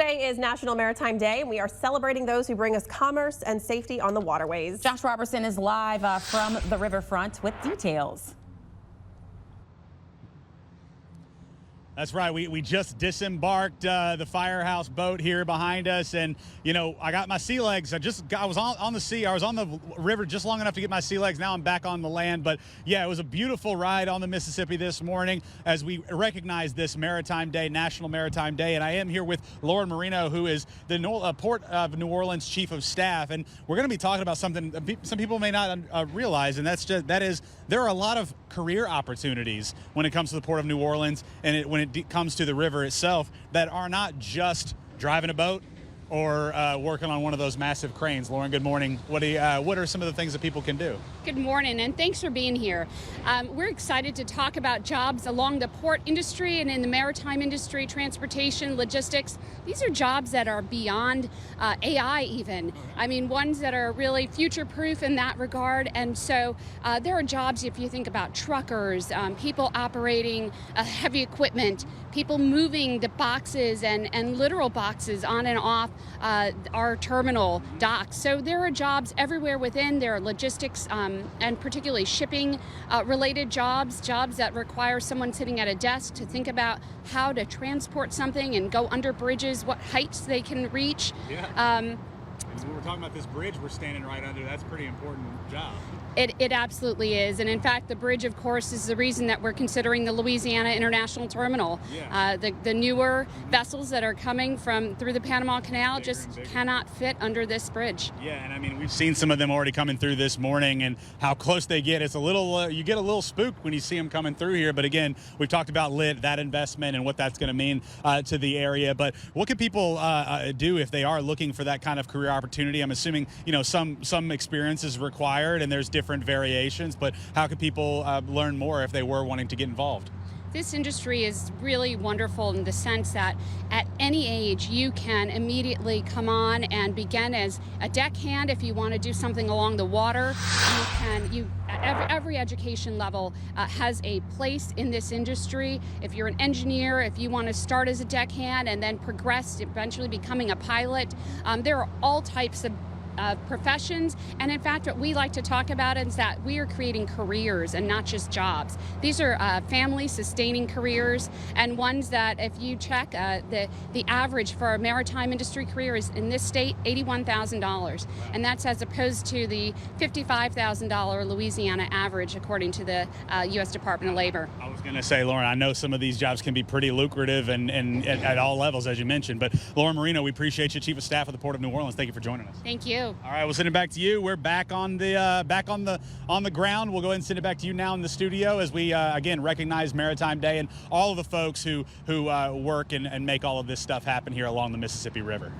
Today is National Maritime Day, and we are celebrating those who bring us commerce and safety on the waterways. Josh Robertson is live from the riverfront with details. That's right. We just disembarked the firehouse boat here behind us, and you know, I got my sea legs. I was on the sea. I was on the river just long enough to get my sea legs. Now I'm back on the land. But yeah, it was a beautiful ride on the Mississippi this morning as we recognize this Maritime Day, National Maritime Day. And I am here with Loren Marino, who is the NOLA Port of New Orleans Chief of Staff, and we're going to be talking about something some people may not realize, and that is there are a lot of career opportunities when it comes to the Port of New Orleans, and when it comes to the river itself, that are not just driving a boat or working on one of those massive cranes. Loren, good morning. What are some of the things that people can do? Good morning, and thanks for being here. We're excited to talk about jobs along the port industry and in the maritime industry, transportation, logistics. These are jobs that are beyond AI even. I mean, ones that are really future-proof in that regard. And so there are jobs, if you think about truckers, people operating heavy equipment, people moving the boxes and literal boxes on and off our terminal docks. So there are jobs everywhere within. There are logistics and particularly shipping related jobs that require someone sitting at a desk to think about how to transport something and go under bridges, what heights they can reach. Yeah. When we're talking about this bridge we're standing right under, that's a pretty important job. It absolutely is. And in fact, the bridge, of course, is the reason that we're considering the Louisiana International Terminal. Yeah. The newer vessels that are coming through the Panama Canal just cannot fit under this bridge. Yeah, and I mean, we've seen some of them already coming through this morning, and how close they get. It's a little, you get a little spooked when you see them coming through here. But again, we've talked about that investment and what that's going to mean to the area. But what can people do if they are looking for that kind of career opportunity? I'm assuming, you know, some experience is required, and there's different variations, but how can people learn more if they were wanting to get involved? This industry is really wonderful in the sense that at any age you can immediately come on and begin as a deckhand. If you want to do something along the water, every education level has a place in this industry. If you're an engineer, if you want to start as a deckhand and then progress, eventually becoming a pilot, there are all types of professions. And in fact, what we like to talk about is that we are creating careers and not just jobs. These are family sustaining careers, and ones that, if you check, the average for a maritime industry career is in this state $81,000, and that's as opposed to the $55,000 Louisiana average according to the U.S. Department of Labor. I was going to say, Loren, I know some of these jobs can be pretty lucrative and at all levels, as you mentioned, but Loren Marino, we appreciate you, Chief of Staff of the Port of New Orleans. Thank you for joining us. Thank you. All right, we'll send it back to you. We're back on the ground. We'll go ahead and send it back to you now in the studio as we again recognize Maritime Day and all of the folks who work and make all of this stuff happen here along the Mississippi River.